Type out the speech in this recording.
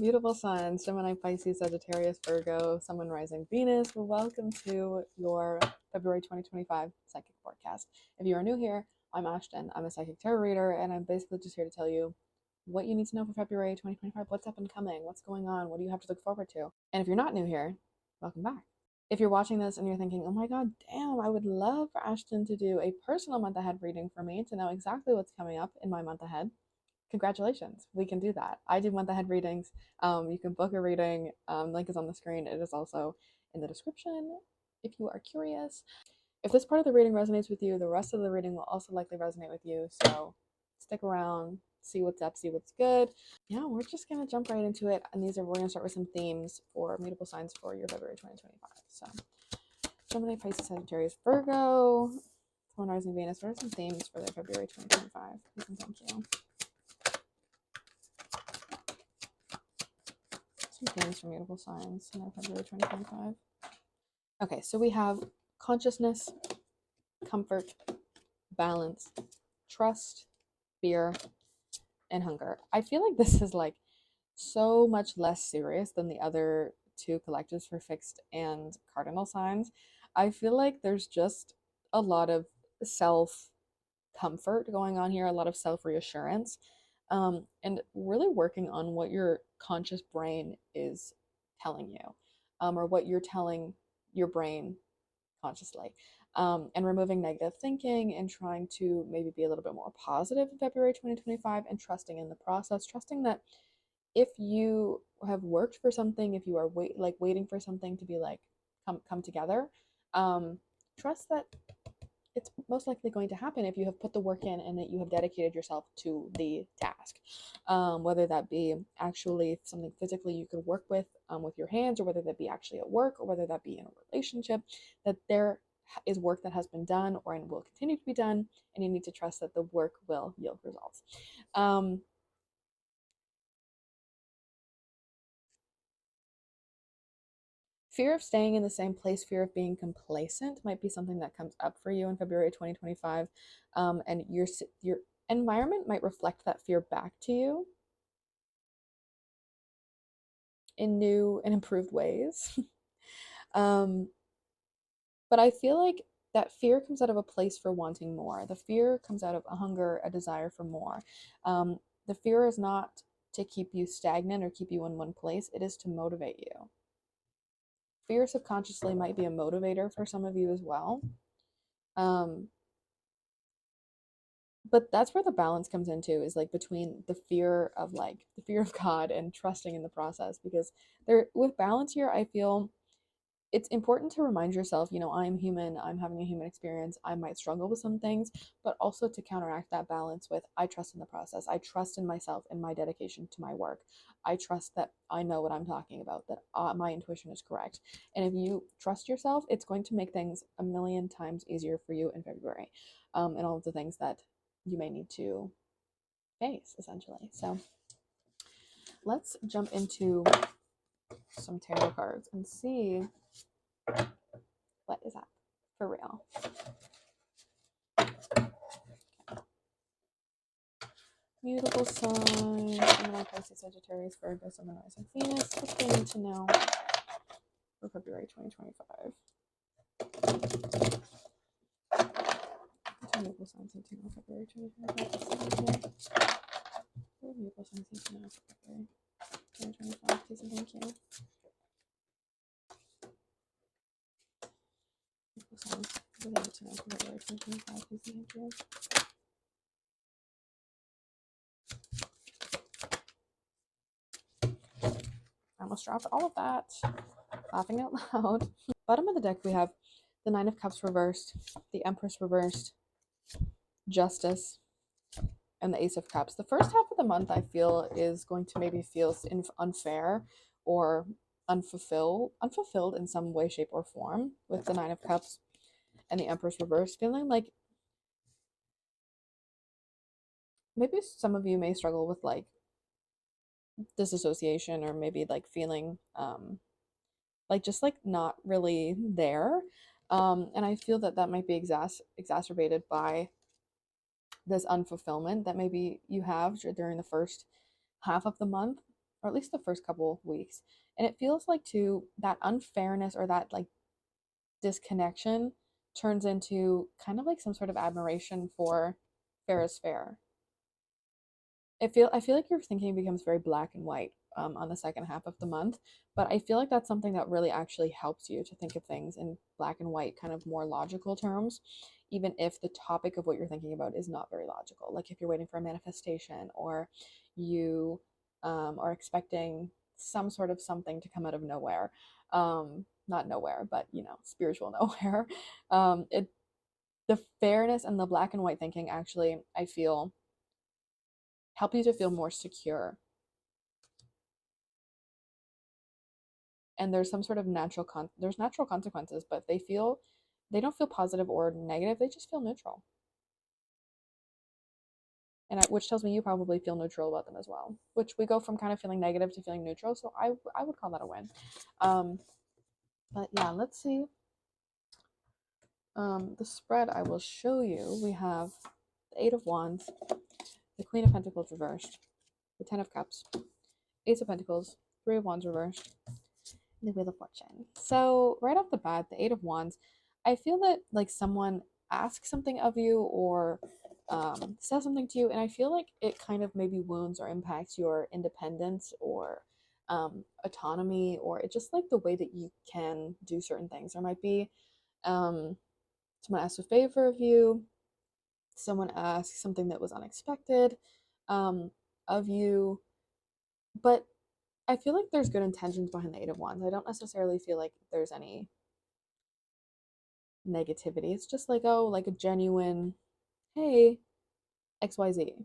Beautiful signs, Gemini, Pisces, Sagittarius, Virgo, Sun, Moon, Rising, Venus. Well, welcome to your February 2025 psychic forecast. If you are new here, I'm Ashton. I'm a psychic tarot reader, and I'm basically just here to tell you what you need to know for February 2025, what's up and coming, what's going on, what do you have to look forward to. And if you're not new here, welcome back. If you're watching this and you're thinking, oh my god, damn, I would love for Ashton to do a personal month ahead reading for me to know exactly what's coming up in my month ahead, congratulations, we can do that. I do month ahead readings. You can book a reading. Link is on the screen. It is also in the description if you are curious. If this part of the reading resonates with you, the rest of the reading will also likely resonate with you. So stick around, see what's up, see what's good. Yeah, we're just gonna jump right into it. And we're gonna start with some themes for mutable signs for your February 2025. So Gemini, Pisces, Sagittarius, Virgo, Sun, Rising, Venus. What are some themes for their February 2025? Please and thank you. Themes for mutable signs in February 2025. Okay, so we have consciousness, comfort, balance, trust, fear, and hunger. I feel like this is like so much less serious than the other two collectives for fixed and cardinal signs. I feel like there's just a lot of self comfort going on here, a lot of self reassurance, and really working on what your conscious brain is telling you, or what you're telling your brain consciously, and removing negative thinking and trying to maybe be a little bit more positive in February 2025 and trusting in the process, trusting that if you have worked for something, if you are waiting for something to be like come together, trust that it's most likely going to happen if you have put the work in and that you have dedicated yourself to the task, whether that be actually something physically you could work with your hands, or whether that be actually at work, or whether that be in a relationship, that there is work that has been done or and will continue to be done, and you need to trust that the work will yield results. Fear of staying in the same place, fear of being complacent might be something that comes up for you in February 2025. And your environment might reflect that fear back to you in new and improved ways. um, but I feel like that fear comes out of a place for wanting more. The fear comes out of a hunger, a desire for more. The fear is not to keep you stagnant or keep you in one place, it is to motivate you. Fear subconsciously might be a motivator for some of you as well. Um, but that's where the balance comes into, is like between the fear of God and trusting in the process, because there with balance here, I feel it's important to remind yourself, I'm human, I'm having a human experience, I might struggle with some things, but also to counteract that balance with, I trust in the process, I trust in myself and my dedication to my work, I trust that I know what I'm talking about, that my intuition is correct. And if you trust yourself, it's going to make things a million times easier for you in February, and all of the things that you may need to face, essentially. So let's jump into some tarot cards and see what is up for real. Mutable sign, Gemini, Pisces, Sagittarius, Virgo, Sun, Moon, Rising, Venus. What do they need to know for February 2025? What do mutable signs need to know for February 2025? What do mutable signs need to know for February 2025? Please and thank you. Mutable signs. What do they need to know for February 2025? Please and thank you. I almost dropped all of that. Laughing out loud. Bottom of the deck, we have the Nine of Cups reversed, the Empress reversed, Justice, and the Ace of Cups. The first half of the month, I feel, is going to maybe feel unfair or unfulfilled in some way, shape, or form, with the Nine of Cups and the Empress reversed, feeling like maybe some of you may struggle with like disassociation, or maybe like feeling like just like not really there. And I feel that might be exacerbated by this unfulfillment that maybe you have during the first half of the month. or at least the first couple weeks. And it feels like too that unfairness or that like disconnection turns into kind of like some sort of admiration for fair is fair. I feel like your thinking becomes very black and white on the second half of the month, but I feel like that's something that really actually helps you to think of things in black and white, kind of more logical terms, even if the topic of what you're thinking about is not very logical. Like if you're waiting for a manifestation or you are expecting some sort of something to come out of nowhere, not nowhere, but you know, spiritual nowhere. It the fairness and the black and white thinking actually, I feel, help you to feel more secure. And there's some sort of there's natural consequences, but they don't feel positive or negative. They just feel neutral. And which tells me you probably feel neutral about them as well. Which we go from kind of feeling negative to feeling neutral. So I would call that a win. Um, but yeah, let's see. The spread I will show you. We have the Eight of Wands, the Queen of Pentacles reversed, the Ten of Cups, Ace of Pentacles, Three of Wands reversed, the Wheel of Fortune. So right off the bat, the Eight of Wands, I feel that like someone asks something of you or says something to you, and I feel like it kind of maybe wounds or impacts your independence or autonomy, or it just like the way that you can do certain things. There might be someone asks a favor of you, someone asks something that was unexpected of you, but I feel like there's good intentions behind the Eight of Wands. I don't necessarily feel like there's any negativity. It's just like, oh, like a genuine, hey, XYZ.